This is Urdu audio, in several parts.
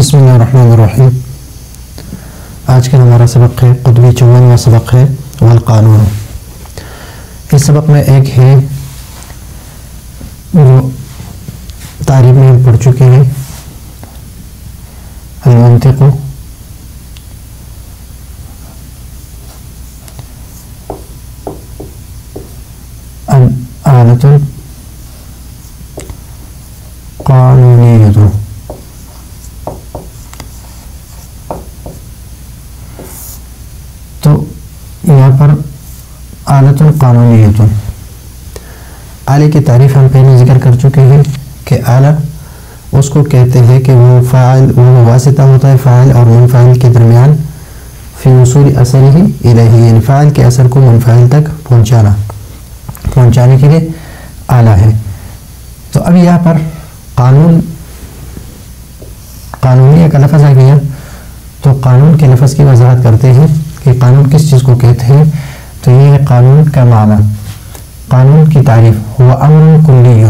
بسم اللہ الرحمن الرحیم۔ آج کا ہمارا سبق ہے قطبی 54واں سبق ہے والقانون۔ اس سبق میں ایک ہے جو تعریف میں ہم پڑھ چکے ہیں، المنطق آلۃ قانونیۃ۔ تو یہاں پر آلۃ قانونیۃ، آلے کی تعریف ہم پہلے ذکر کر چکے ہیں کہ آلہ اس کو کہتے ہیں کہ وہ فاعل، وہ واسطہ ہوتا ہے فاعل اور منفعل کے درمیان، فی وصول اثرہ الیہ، یعنی فاعل کے اثر کو منفعل تک پہنچانے کے لیے آلہ ہے۔ تو اب یہاں پر قانونیہ کا لفظ آ گیا، تو قانون کے لفظ کی وضاحت کرتے ہیں کہ قانون کس چیز کو کہتے ہیں۔ تو یہ ہے قانون کا معنی، قانون کی تعریف، وہ امر کلی،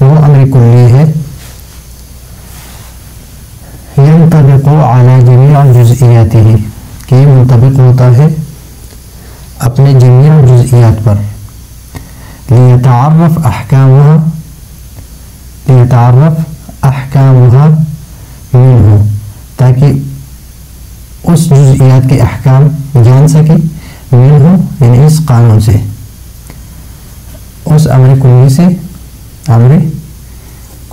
وہ امر کلی ہے، ينطبق على جميع جزئیاتہ، کہ یہ منطبق ہوتا ہے اپنے جميع جزئیات پر، لیتعرف احکامها منہ، تاکہ اس جزئیات کے احکام جان سکے، منہ یعنی اس قانون سے، اس امر کلی سے، امر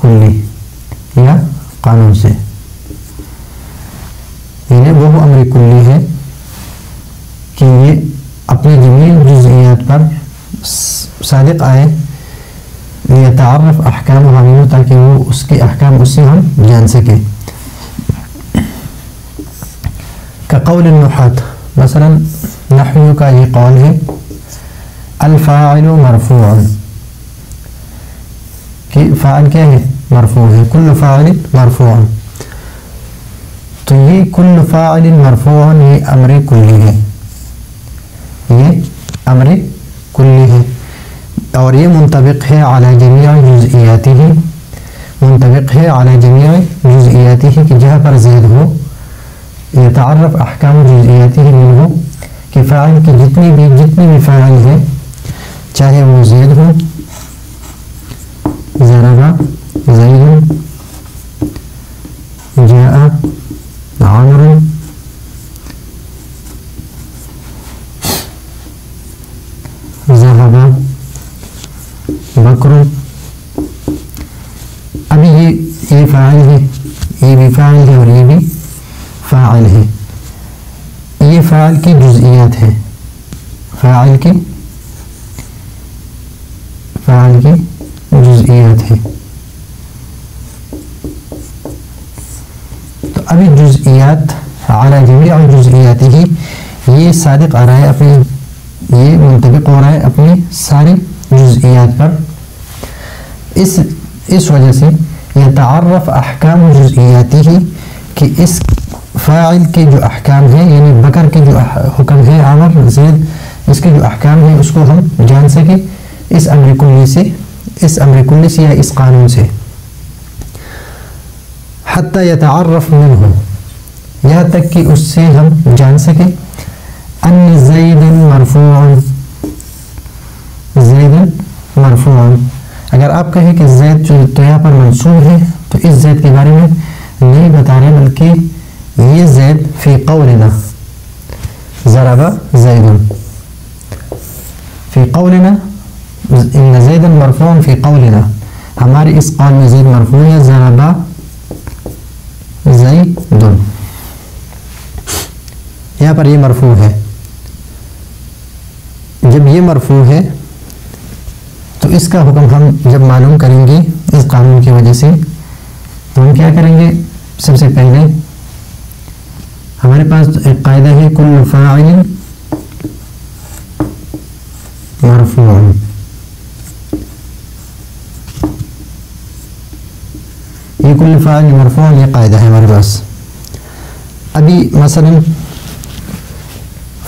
کلی یا قانون سے، یعنی وہ امر کلی ہے کہ یہ اپنے جمیع جزئیات پر صادق آئے، لیتعرف احکامها منہ، تاکہ وہ اس کے احکام اس سے ہم جان سکیں۔ كقول النحاة، مثلا نحو کا یہ قول ہے، الفاعل مرفوع، کہ فاعل کیا ہے؟ مرفوع ہے، کل فاعل مرفوع۔ تو یہ کل فاعل مرفوع یہ امر کلی ہے، یہ امر کلی ہے، اور یہ منطبق ہے علی جمیع جزئیاتہ، منطبق ہے علی جمیع جزئیاتہ، کہ جہاں پر زید ہو، یتعرف احکام جزئیاتہ منہ، کہ فاعل کی جتنی بھی فاعل ہے، چاہے وہ زید ہو، ضرب زید، جاء عمرو، ذهب بکر، ابھی یہ فاعل ہے، یہ بھی فاعل ہے اور یہ بھی فاعل ہے، یہ فاعل کی جزئیات ہے، فاعل کی جزئیات ہے۔ تو ابھی جزئیات علی جمیع جزئیاتہ، یہ صادق آ رہا ہے اپنی، یہ منطبق ہو رہا ہے اپنی ساری جزئیات پر، اس وجہ سے یتعرف احکام جزئیاتہ، کہ اس فاعل کے جو احکام ہیں، یعنی بکر کے جو حکم ہے، عمر زید، اس کے جو احکام ہیں اس کو ہم جان سکیں اس امر کلی سے یا اس قانون سے، حتی یتعرف منہ، یہاں تک کہ اس سے ہم جان سکیں، ان زید مرفوع، اگر آپ کہیں کہ زید جو تو یہاں پر منصوب ہے، تو اس زید کے بارے میں نہیں بتا رہے، بلکہ یہ زید فی قولنا، ضرب زید، فی قولنا ان زید مرفوع فی قولنا، ہمارے اس قول میں زید مرفوع ہے، ضرب زید، یہاں پر یہ مرفوع ہے۔ جب یہ مرفوع ہے تو اس کا حکم ہم جب معلوم کریں گے اس قانون کی وجہ سے، تو ہم کیا کریں گے؟ سب سے پہلے ہمارے پاس ایک قاعدہ ہے، کل فاعل مرفوع، یہ کل فاعل مرفوع، یہ قاعدہ ہے ہمارے پاس۔ ابھی مثلا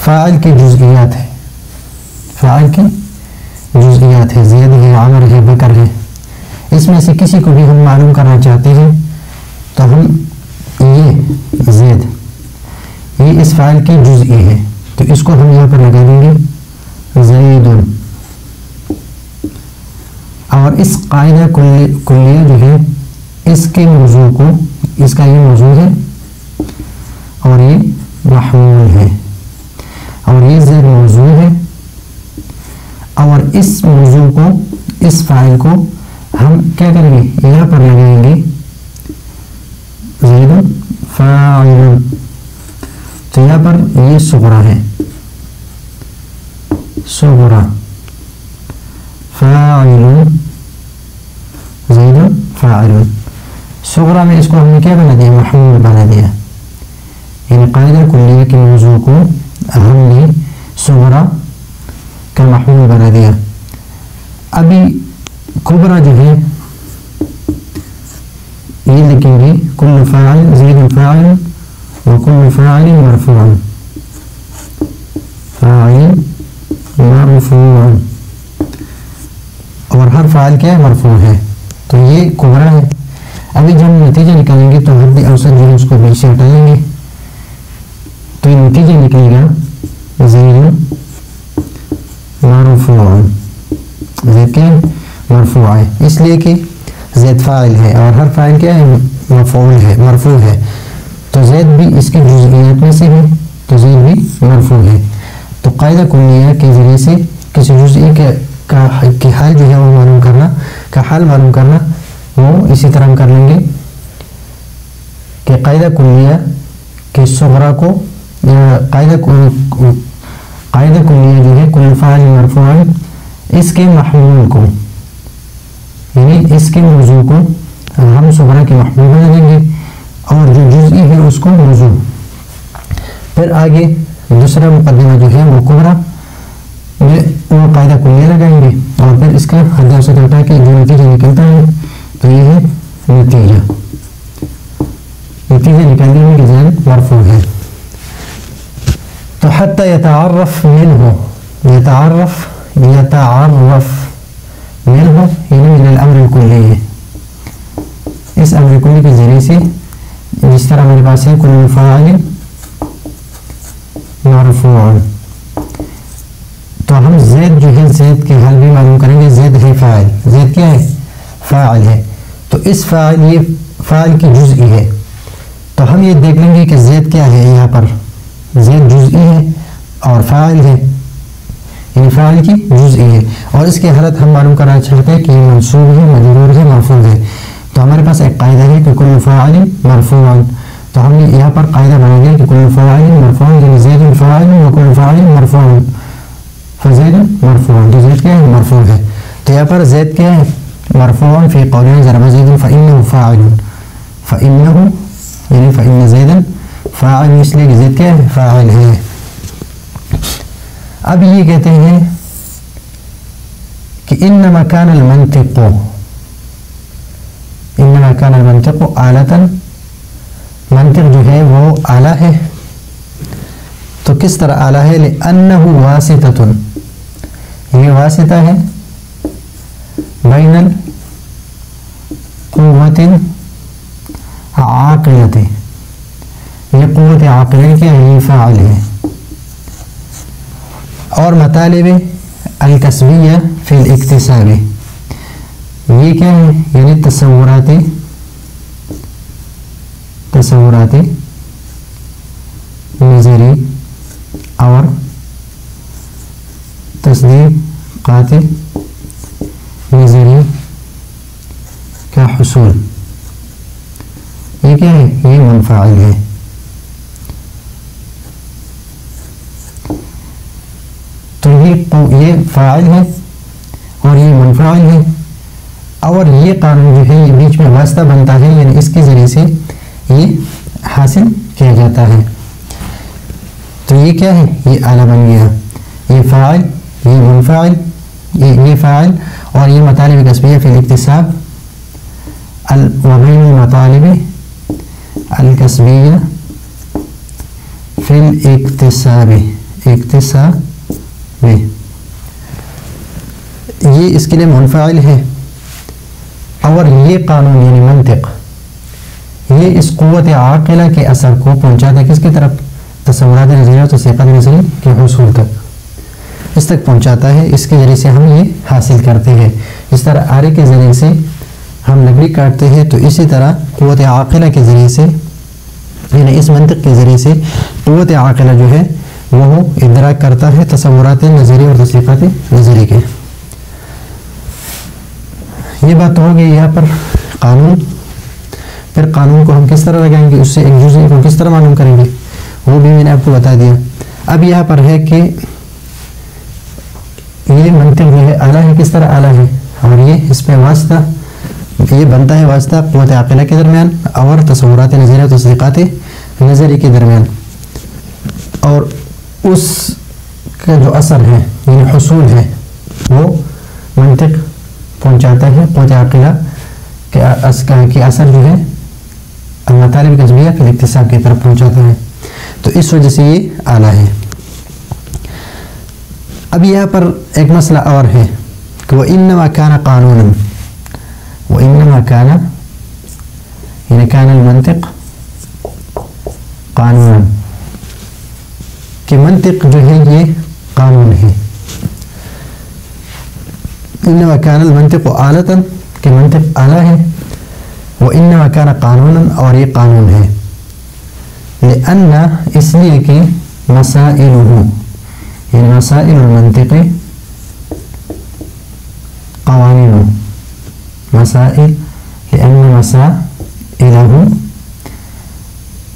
فاعل کی جزئیات ہے، فاعل کی جزئیات ہے، زید ہے، عمر ہے، بکر ہے، اس میں سے کسی کو بھی ہم معلوم کرنا چاہتے ہیں تو ہم یہ زید یہ اس فاعل کی جزئی ہے، تو اس کو ہم یہاں پر لگا دیں گے زید، اور اس قاعدہ کلیہ جو ہے اس کے موضوع کو، اس کا یہ موضوع ہے اور یہ محمول ہے، اور یہ زید موضوع ہے، اور اس موضوع کو، اس فاعل کو ہم کیا کریں گے، یہاں پر لگائیں گے زید فاعل، تو یہاں پر یہ صغرا ہے، صغرا فاعل، زید فاعل، صغرا میں اس کو ہم نے کیا بنا دیا، محمول بنا دیا، یعنی قاعدہ کلیہ کے موضوع کو ہم نے صغرا کا محمول بنا دیا۔ ابھی کبرا جو ہے یہ لکھیں گے کل فاعل زید فاعل وکل فاعل مرفوع، فاعل مرفوع، اور ہر فاعل کیا ہے، مرفوع ہے، تو یہ کبرا ہے۔ ابھی جب ہم نتیجہ نکالیں گے تو حد اوسط جو ہے اس کو بیچ سے ہٹا لیں گے، تو یہ نتیجہ نکلے گا زید مرفوع، زید کیا ہے، مرفوع ہے، اس لیے کہ زید فاعل ہے اور ہر فاعل کیا ہے، مفعول ہے، مرفوع ہے، تو زید بھی اس کے جزئیات میں سے ہے، تو زید بھی مرفوع ہے۔ تو قاعدہ کلیہ کے ذریعے سے کسی جزئی کی حال جو ہے وہ معلوم کرنا، کا حال معلوم کرنا، وہ اسی طرح ہم کر لیں گے کہ قاعدہ کلیہ کے صغرا کو، قاعدہ کلیہ جو ہے کل فاعل مرفوع، اس کے محمول کو، یعنی اس کے موضوع کو ہم صغرا کے محمول بنا دیں گے، اور جو جزئی ہے اس کو موضوع۔ پھر آگے دوسرا مقدمہ جو ہے وہ کبرا میں وہ قاعدہ کلیہ لگائیں گے، اور پھر اس کا حد اوسط ہٹا کے جو نتیجہ نکلتا ہے تو یہ ہے نتیجہ نکال دیں گے کہ زید مرفوع ہے۔ تو حتی یتعرف منہ، یتعرف منہ یعنی من الامر الکلی، اس امر کلی کے ذریعے سے، جس طرح میرے پاس ہے کل فاعل مرفوع، تو ہم زید جو ہے زید کے حال بھی معلوم کریں گے، زید ہے فاعل، زید کیا ہے، فاعل ہے، تو اس فاعل، یہ فاعل کی جزئی ہے، تو ہم یہ دیکھ لیں گے کہ زید کیا ہے، یہاں پر زید جزئی ہے اور فاعل ہے، یعنی فاعل کی جزئی ہے، اور اس کی حالت ہم معلوم کرنا چاہتے ہیں کہ یہ منصوب ہے، مجرور ہے، مرفوع ہے، تو ہمارے پاس ایک قاعدہ ہے کہ کل فاعل مرفوع، تو ہم نے یہاں پر قاعدہ بنا دیا کہ کل فاعل مرفوع یعنی زید فاعل وکل فاعل مرفوع، فزید مرفوع، تو زید کیا ہے، مرفوع ہے، تو یہاں پر زید کیا ہے، مرفوع فی قولنا ضرب زید فإنه فاعل، فإنه یعنی فإن زیدا فاعل، اس لیے کہ زید کیا ہے، فاعل ہے۔ اب یہ کہتے ہیں کہ انما کان المنطق، انما کان المنطق آلۃ، منطق جو ہے وہ آلہ ہے، تو کس طرح آلہ ہے، لأنہ واسطۃ، یہ واسطہ ہے، بین القوۃ عاقلۃ، یہ قوت عاقلہ کیا ہے، یہ فاعل ہے، اور مطالب الکسبیہ فی الاکتساب، یہ کیا ہے، یعنی تصورات نظری اور تصدیقات نظری کا حصول، یہ کیا ہے، یہ منفعل ہے۔ تو یہ فاعل ہے اور یہ منفعل ہے، اور یہ قانون جو ہے یہ بیچ میں واسطہ بنتا ہے، یعنی اس کے ذریعے سے یہ حاصل کیا جاتا ہے، تو یہ کیا ہے، یہ آلہ بن گیا، یہ فاعل، یہ منفعل، یہ فاعل، اور یہ مطالب کسبیہ فی الاکتساب، وبین المطالب الکسبیہ فی الاکتساب، یہ اس کے لیے منفعل ہے، اور یہ قانون یعنی منطق، یہ اس قوت عاقلہ کے اثر کو پہنچاتا ہے کس کی طرف؟ تصورات نظریہ و تصدیقات نظری کے حصول تک، اس تک پہنچاتا ہے. اس کے ذریعے سے ہم یہ حاصل کرتے ہیں. اس طرح آرے کے ذریعے سے ہم لکڑی کاٹتے ہیں، تو اسی طرح قوت عاقلہ کے ذریعے سے، یعنی اس منطق کے ذریعے سے قوت عاقلہ جو ہے وہ ادراک کرتا ہے تصورات نظری اور تصدیقات نظری کے. یہ بات ہو گئی یہاں پر قانون. پھر قانون کو ہم کس طرح لگائیں گے، اس سے ایک جزئی کو کس طرح معلوم کریں گے، وہ بھی میں نے آپ کو بتا دیا. اب یہاں پر ہے کہ یہ منطق جو ہے اعلیٰ ہے، کس طرح اعلیٰ ہے، اور یہ اس پہ واسطہ، یہ بنتا ہے واسطہ قوت عاقلہ کے درمیان اور تصورات نظریہ و تصدیقات نظری کے درمیان. اور اس کا جو اثر ہے یعنی حصول ہے وہ منطق پہنچاتا ہے قوت عاقلہ کے اثر جو ہے مطالب قصبیہ فی الاکتساب کی طرف پہنچاتا ہے. تو اس وجہ سے یہ اعلیٰ ہے. اب یہاں پر ایک مسئلہ اور ہے کہ وَإِنَّمَا كَانَ قَانُونًا، وَإِنَّمَا كَانَ یعنی كَانَ الْمَنطِق قانون، کہ منطق جو ہے یہ قانون ہے. إِنَّمَا كَانَ الْمَنطِقُ آلَةً، کہ منطق اعلیٰ ہے. وَإِنَّمَا كَانَ قَانُونًا، اور یہ قانون ہے. لِأَنَّ، اس لیے کہ مسائلہ یعنی مسائل المنطق قوانین، مسائل لأن مسائلہ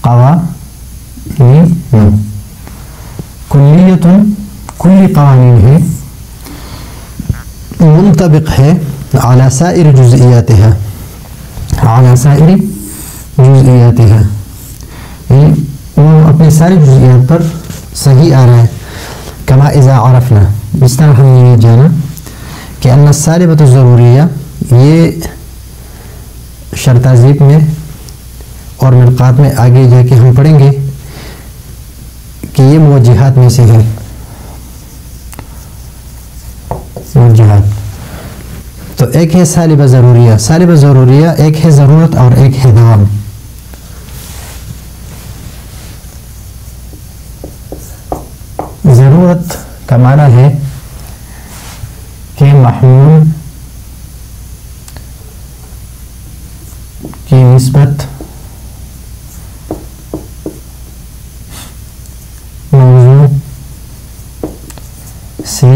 قوانین، کلیت کلی قوانین ہے، منطبق ہے علی سائر جزئیاتها، علی سائر جزئیاتها، یعنی وہ اپنے ساری جزئیات پر صحیح آ رہا ہے. کما اذا عرفنا، اس طرح ہم نے یہ جانا کہ ان السالبۃ الضروریہ، یہ شرطازیب میں اور ملقات میں آگے جا کے ہم پڑھیں گے کہ یہ موجہات میں سے ہے. موجہات تو ایک ہے سالبہ ضروریہ، سالبہ ضروریہ ایک ہے ضرورت اور ایک ہے دوام. ضرورت کا معنی ہے کہ محمول کی نسبت موضوع سے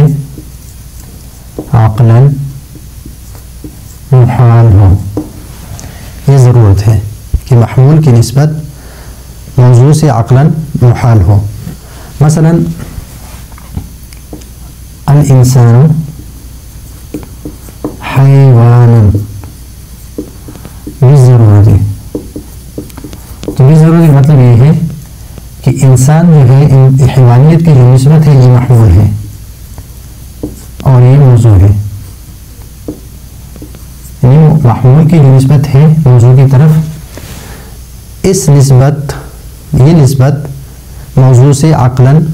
عقلاً محال ہو. یہ ضرورت ہے کہ محمول کی نسبت موضوع سے عقلاً محال ہو. مثلا الانسان حیوان بالضرورت، تو بالضرورت مطلب یہ ہے کہ انسان جو ہے حیوانیت کی جو نسبت ہے یہ محمول ہے اور یہ موضوع ہے. یعنی محمول کی جو نسبت ہے موضوع کی طرف، اس نسبت، یہ نسبت موضوع سے عقلاً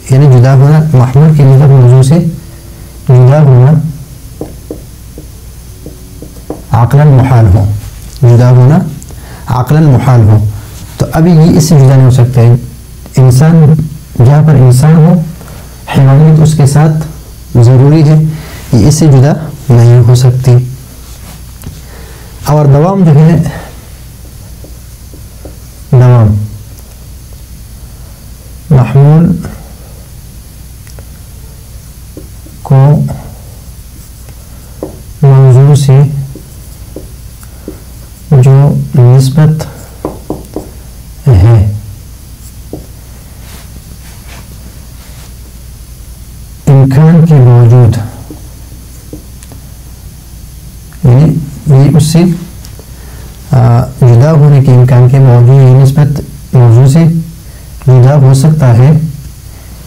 یعنی جدا ہونا، محمول کی نسبت موضوع سے جدا ہونا عقلاً محال ہو، جدا ہونا عقلاً محال ہو. تو ابھی یہ اس سے جدا نہیں ہو سکتا ہے. انسان جہاں پر انسان ہو، حیوانیت اس کے ساتھ ضروری ہے، یہ اس سے جدا نہیں ہو سکتی. اور دوام جو ہے، دوام محمول کو موضوع سے جو نسبت ہے امکان کے باوجود، یعنی یہ اس سے جدا ہونے کے امکان کے باوجود یہ نسبت موضوع سے جدا ہو سکتا ہے.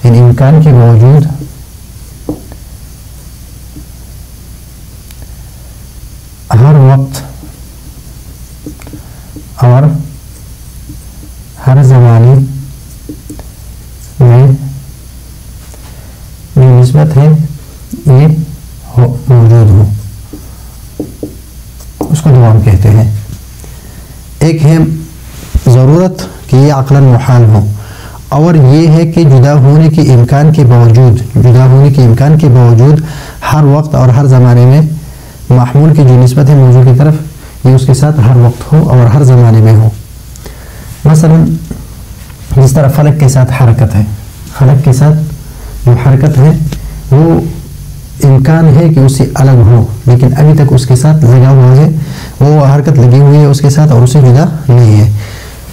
ان امکان کے باوجود ہر وقت اور ہر زمانے میں جو نسبت ہے یہ موجود ہو، اس کو دوام کہتے ہیں. ایک ہے ضرورت کہ یہ عقلاً محال ہو، اور یہ ہے کہ جدا ہونے کے امکان کے باوجود ہر وقت اور ہر زمانے میں محمول کی جو نسبت ہے موضوع کی طرف یہ اس کے ساتھ ہر وقت ہو اور ہر زمانے میں ہو۔ مثلا جس طرح فلک کے ساتھ حرکت ہے، فلک کے ساتھ جو حرکت ہے وہ امکان ہے کہ اس سے الگ ہو، لیکن ابھی تک اس کے ساتھ لگا ہوا ہے، وہ حرکت لگی ہوئی ہے اس کے ساتھ اور اسے جدا نہیں ہے،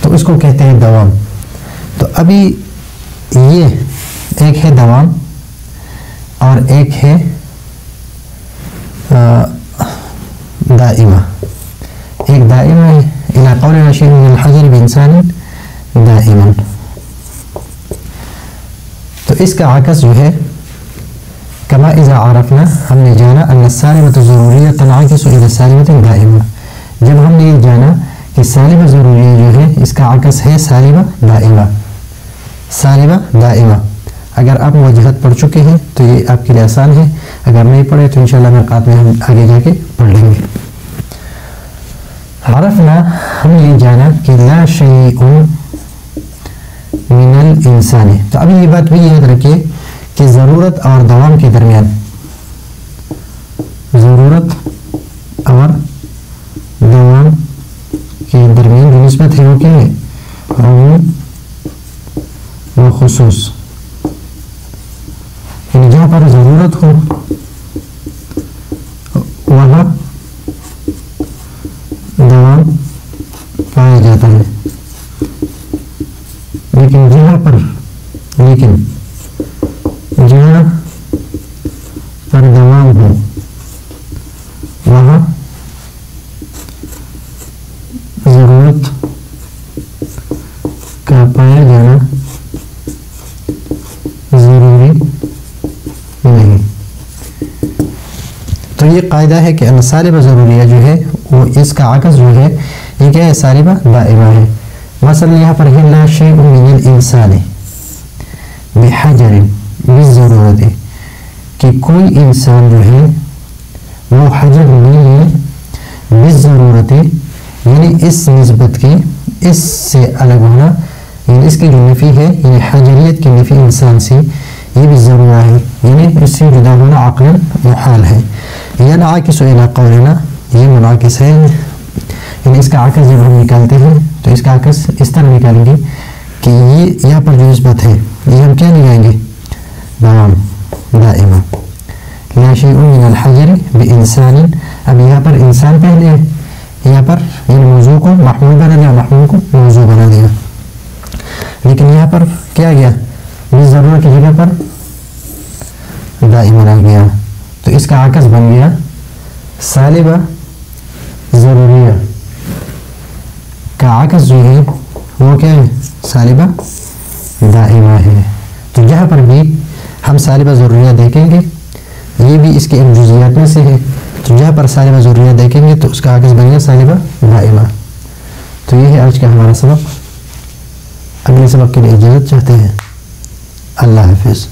تو اس کو کہتے ہیں دوام۔ تو ابھی یہ ایک ہے دوام اور ایک ہے دائمہ، ایک دائمہ ہے الی قول شیء من الحجر بانسان دائما، تو اس کا عکس جو ہے کما اذا عرفنا، ہم نے جانا ان السالبۃ ضروریہ تنعکس الی سالبۃ دائمہ، جب ہم نے یہ جانا کہ سالبہ ضروریہ جو ہے اس کا عکس ہے سالبہ دائمہ، سالبہ دائمہ۔ اگر آپ وجہت پڑھ چکے ہیں تو یہ آپ کے لیے آسان ہے، اگر نہیں پڑھے تو انشاءاللہ مرقات میں ہم آگے جا کے پڑھ لیں گے۔ عرفنا، ہم یہ جانا کہ لا شیء من الانسان، تو ابھی یہ بات بھی یاد رکھیے کہ ضرورت اور دوام کے درمیان، ضرورت اور دوام کے درمیان جو نسبت ہے وہ کیا ہے؟ عموم و خصوص، یعنی جہاں پر ضرورت ہو وہاں دوام پایا جاتا ہے، لیکن جہاں پر دوام ہو وہاں ضرورت کا پایا جانا ضروری نہیں۔ تو یہ قاعدہ ہے کہ سالبہ ضروریہ جو ہے وہ اس کا عکس جو ہے یہ کیا ہے؟ سالبہ دائمہ ہے۔ مثلا یہاں پر ہے لا شیء من الانسان بحجر بالضرورت، کہ کوئی انسان جو ہے وہ حجر نہیں ہے بالضرورت، یعنی اس نسبت کی، اس سے الگ ہونا، یعنی اس کی جو نفی ہے، یعنی حجریت کی نفی انسان سے، یہ بھی ضرورہ ہے، یعنی اس سے جدا ہونا عقلاً محال ہے۔ ینعکس الی قولنا، یہ منعکس ہے، یعنی اس کا عکس جب ہم نکالتے ہیں تو اس کا عکس اس طرح نکالیں گے کہ یہ یہاں پر جو نسبت ہے یہ ہم کیا نکالیں گے؟ دوام دائمہ۔ لا شیء من الحجر بانسان، اب یہاں پر انسان پہلے ہے، یہاں پر یعنی موضوع کو محمول بنا دیا، محمول کو موضوع بنا دیا، لیکن یہاں پر کیا گیا؟ ضرورت کی جگہ پر دائمہ رہ گیا، تو اس کا عکس بن گیا سالبہ ضروریہ کا عکس جو ہے وہ کیا ہے؟ سالبہ دائمہ ہے۔ تو جہاں پر بھی ہم سالبہ ضروریہ دیکھیں گے، یہ بھی اس کے ان جزیات میں سے ہے، تو جہاں پر سالبہ ضروریہ دیکھیں گے تو اس کا عکس بن گیا سالبہ دائمہ۔ تو یہ ہے آج کا ہمارا سبق، اگلے سبق کے لیے اجازت چاہتے ہیں، اللہ حافظ۔